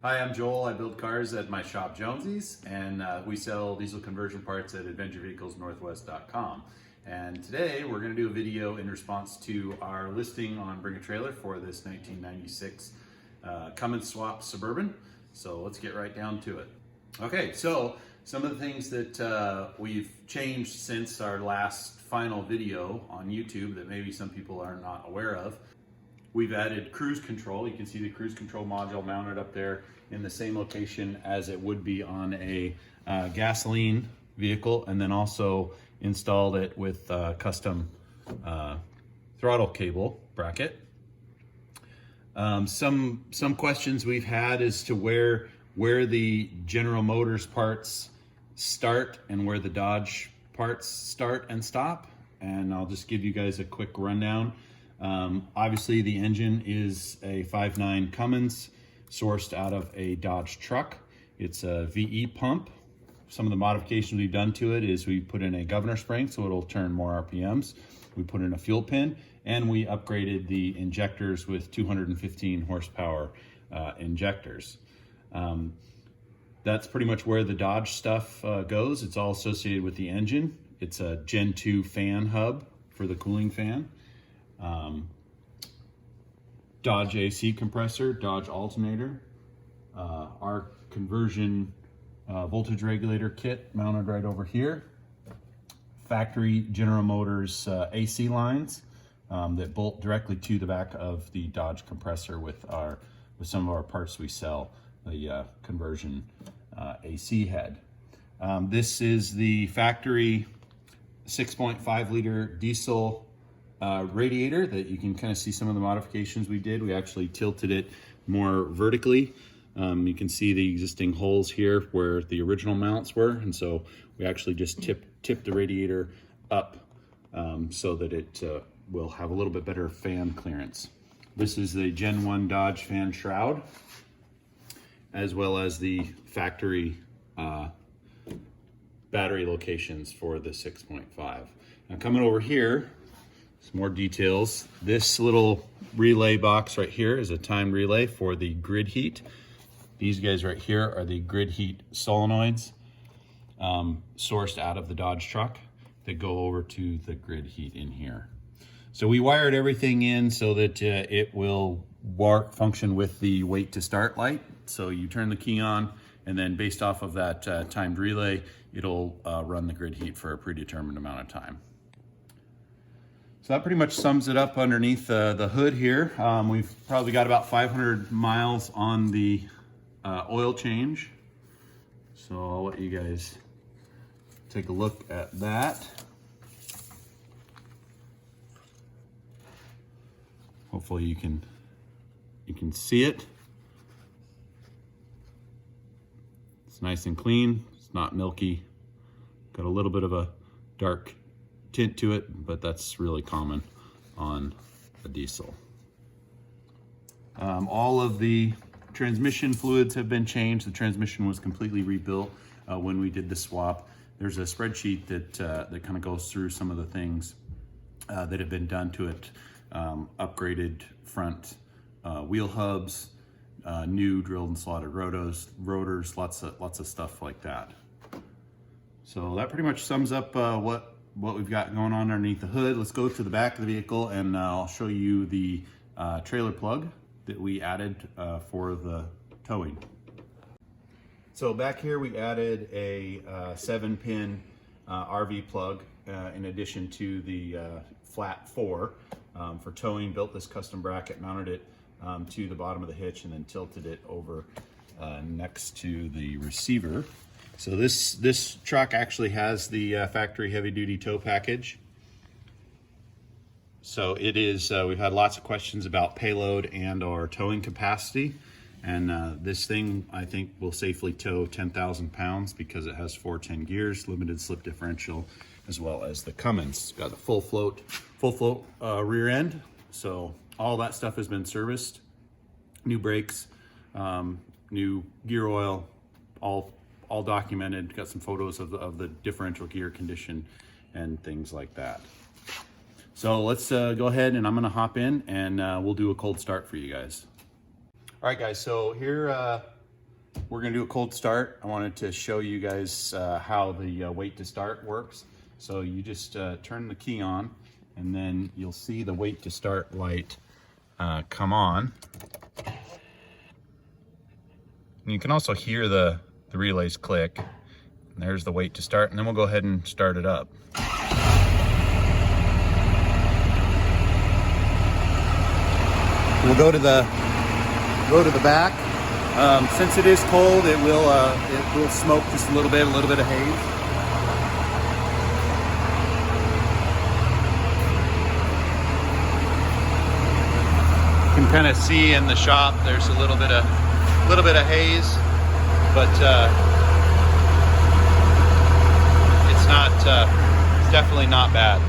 Hi, I'm Joel. I build cars at my shop Jonesy's, and we sell diesel conversion parts at adventurevehiclesnorthwest.com. And today we're going to do a video in response to our listing on Bring a Trailer for this 1996 Cummins swap Suburban. So let's get right down to it. Okay, so some of the things that we've changed since our last final video on YouTube that maybe some people are not aware of. We've added cruise control. You can see the cruise control module mounted up there in the same location as it would be on a gasoline vehicle, and then also installed it with custom throttle cable bracket. Some questions we've had as to where the General Motors parts start and where the Dodge parts start and stop, and I'll just give you guys a quick rundown. Obviously the engine is a 5.9 Cummins sourced out of a Dodge truck. It's a VE pump. Some of the modifications we've done to it is we put in a governor spring so it'll turn more RPMs. We put in a fuel pin, and we upgraded the injectors with 215 horsepower injectors. That's pretty much where the Dodge stuff goes. It's all associated with the engine. It's a Gen 2 fan hub for the cooling fan. Dodge AC compressor, Dodge alternator, our conversion voltage regulator kit mounted right over here, factory General Motors AC lines that bolt directly to the back of the Dodge compressor with some of our parts we sell, the conversion AC head. This is the factory 6.5 liter diesel radiator that you can kind of see some of the modifications we did. We actually tilted it more vertically. You can see the existing holes here where the original mounts were, and so we actually just tipped the radiator up so that it will have a little bit better fan clearance. This is the Gen 1 Dodge fan shroud, as well as the factory battery locations for the 6.5. Now coming over here, some more details. This little relay box right here is a timed relay for the grid heat. These guys right here are the grid heat solenoids sourced out of the Dodge truck that go over to the grid heat in here. So we wired everything in so that it will function with the wait to start light. So you turn the key on, and then based off of that timed relay, it'll run the grid heat for a predetermined amount of time. So that pretty much sums it up underneath the hood here. We've probably got about 500 miles on the oil change. So I'll let you guys take a look at that. Hopefully you can see it. It's nice and clean. It's not milky. Got a little bit of a dark tint to it, but that's really common on a diesel. All of the transmission fluids have been changed. The transmission was completely rebuilt when we did the swap. There's a spreadsheet that kind of goes through some of the things that have been done to it. Upgraded front wheel hubs, new drilled and slotted rotors, lots of stuff like that. So that pretty much sums up what we've got going on underneath the hood. Let's go to the back of the vehicle, and I'll show you the trailer plug that we added for the towing. So back here we added a 7-pin RV plug in addition to the flat 4 for towing. Built this custom bracket, mounted it to the bottom of the hitch, and then tilted it over next to the receiver. So this truck actually has the factory heavy-duty tow package. So it is, we've had lots of questions about payload and or towing capacity. And this thing, I think, will safely tow 10,000 pounds because it has 410 gears, limited slip differential, as well as the Cummins. It's got a full float rear end. So all that stuff has been serviced. New brakes, new gear oil, all documented. Got some photos of the differential gear condition and things like that. So let's go ahead, and I'm gonna hop in and we'll do a cold start for you guys. All right guys, so here we're gonna do a cold start. I wanted to show you guys how the wait to start works. So you just turn the key on, and then you'll see the wait to start light come on. And you can also hear the relays click. And there's the wait to start, and then we'll go ahead and start it up. We'll go to the back. Since it is cold, it will smoke just a little bit of haze. You can kind of see in the shop there's a little bit of haze, but it's definitely not bad.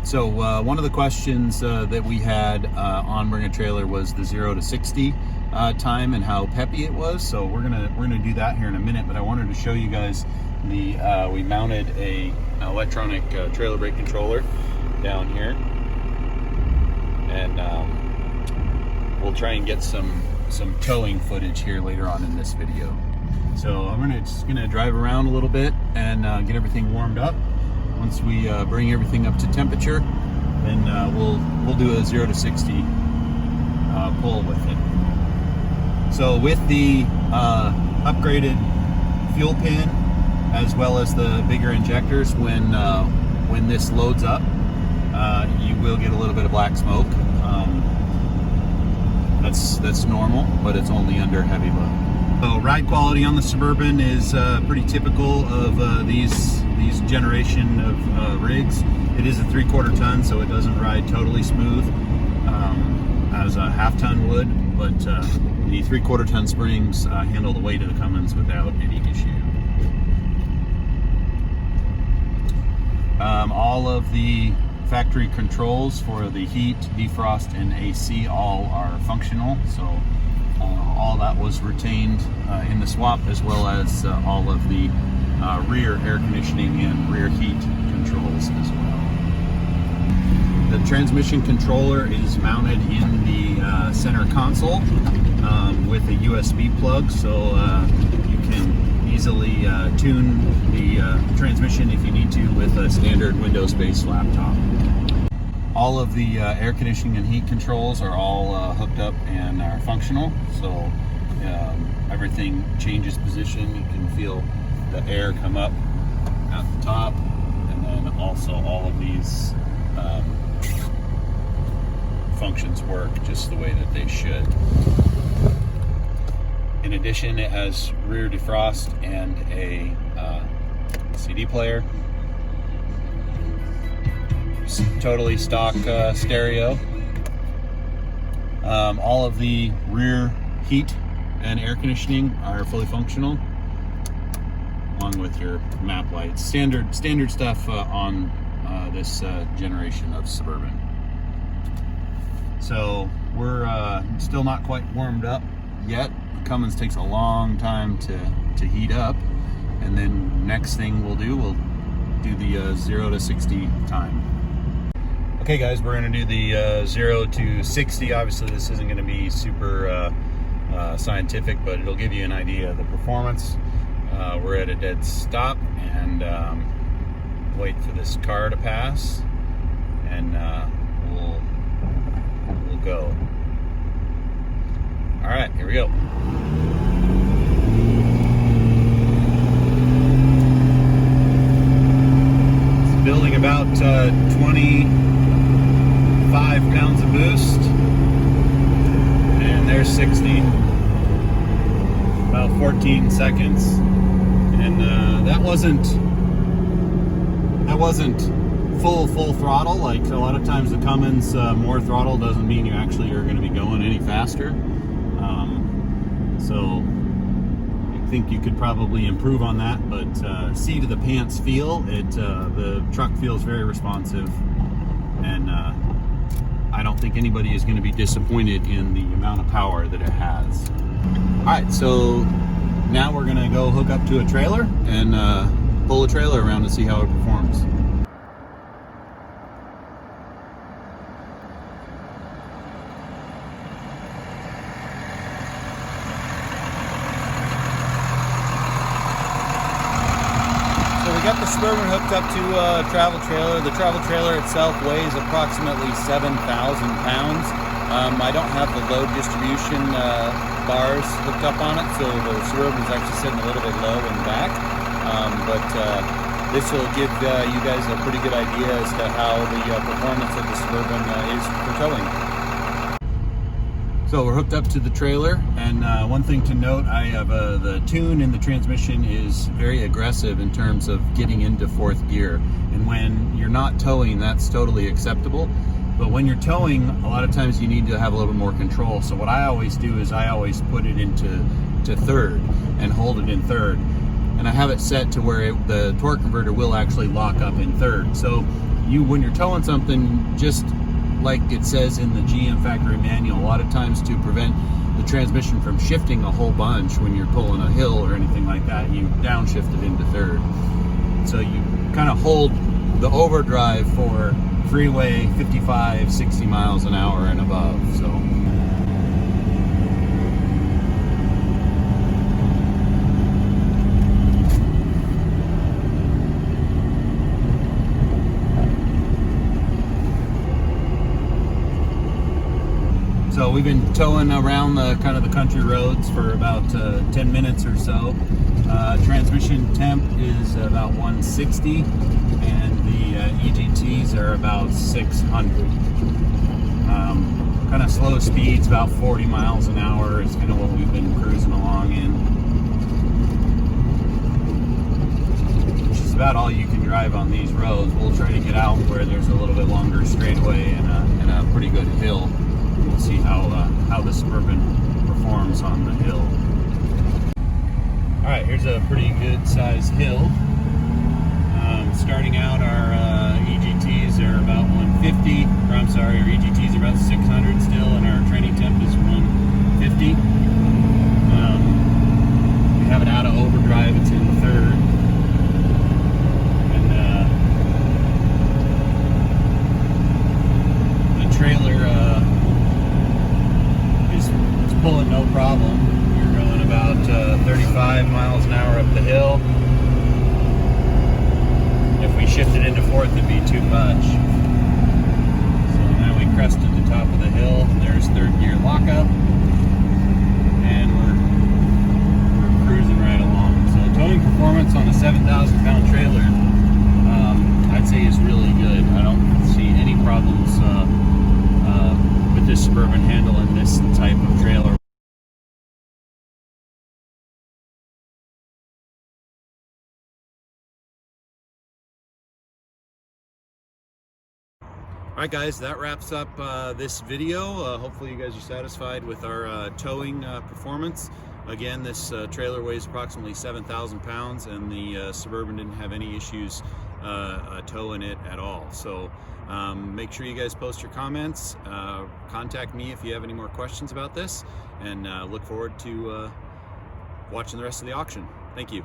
So one of the questions that we had on Bring a Trailer was the 0 to 60 time and how peppy it was. So we're gonna do that here in a minute. But I wanted to show you guys we mounted a electronic trailer brake controller down here, and we'll try and get some towing footage here later on in this video. So I'm just gonna drive around a little bit and get everything warmed up. Once we bring everything up to temperature, then we'll do a 0 to 60 pull with it. So with the upgraded fuel pin, as well as the bigger injectors, when this loads up, you will get a little bit of black smoke. That's normal, but it's only under heavy load. So ride quality on the Suburban is pretty typical of these generation of rigs. It is a 3/4 ton, so it doesn't ride totally smooth as a 1/2 ton would, but the 3/4 ton springs handle the weight of the Cummins without any issue. All of the factory controls for the heat, defrost, and AC all are functional, so all that was retained in the swap, as well as all of the rear air conditioning and rear heat controls as well. The transmission controller is mounted in the center console with a USB plug, so you can easily tune the transmission if you need to with a standard Windows-based laptop. All of the air conditioning and heat controls are all hooked up and are functional, so everything changes position. You can feel the air come up at the top, and then also all of these functions work just the way that they should. In addition, it has rear defrost and a CD player. Totally stock stereo. All of the rear heat and air conditioning are fully functional, along with your map lights. Standard stuff on this generation of Suburban. So we're still not quite warmed up yet. Cummins takes a long time to heat up, and then next thing we'll do the 0 to 60 time. Okay guys, we're gonna do the 0 to 60. Obviously this isn't gonna be super scientific, but it'll give you an idea of the performance. We're at a dead stop, and wait for this car to pass, and we'll go. All right, here we go. It's building about 25 pounds of boost, and there's 60. About 14 seconds, and that wasn't full throttle. Like a lot of times the Cummins, more throttle doesn't mean you actually are going to be going any faster. So I think you could probably improve on that, but seat of the pants feel, the truck feels very responsive, and I don't don't think anybody is going to be disappointed in the amount of power that it has. All right, so now we're going to go hook up to a trailer and pull a trailer around to see how it performs. We got the Suburban hooked up to a travel trailer. The travel trailer itself weighs approximately 7,000 pounds. I don't have the load distribution bars hooked up on it, so the Suburban is actually sitting a little bit low in the back. But this will give you guys a pretty good idea as to how the performance of the Suburban is for towing. So we're hooked up to the trailer, and one thing to note, I have the tune in the transmission is very aggressive in terms of getting into fourth gear. And when you're not towing, that's totally acceptable. But when you're towing, a lot of times you need to have a little bit more control. So what I always do is I always put it into third and hold it in third. And I have it set to where the torque converter will actually lock up in third. So when you're towing something, just like it says in the GM factory manual, a lot of times to prevent the transmission from shifting a whole bunch when you're pulling a hill or anything like that, you downshift it into third. So you kind of hold the overdrive for freeway 55, 60 miles an hour and above. So we've been towing around the kind of the country roads for about 10 minutes or so. Transmission temp is about 160, and the EGTs are about 600. Kind of slow speeds, about 40 miles an hour is kind of what we've been cruising along in. Which is about all you can drive on these roads. We'll try to get out where there's a little bit longer straightaway and a pretty good hill. We'll see how the Suburban performs on the hill. All right, here's a pretty good sized hill. Starting out, our EGTs are about 150. Or I'm sorry, our EGTs are about 600 still, and our training temp is 150. We have it out of overdrive. It's in third. And the trailer is pulling no problem. You're going about 35 miles an hour up the hill. If we shifted into fourth, it'd be too much. So now we crested the top of the hill. There's third gear lockup, and we're cruising right along. So towing performance on a 7,000 pound trailer, I'd say is really good. I don't see any problems with this Suburban handling this type of trailer. Alright guys, that wraps up this video. Hopefully you guys are satisfied with our towing performance. Again, this trailer weighs approximately 7,000 pounds, and the Suburban didn't have any issues towing it at all. So make sure you guys post your comments. Contact me if you have any more questions about this, and look forward to watching the rest of the auction. Thank you.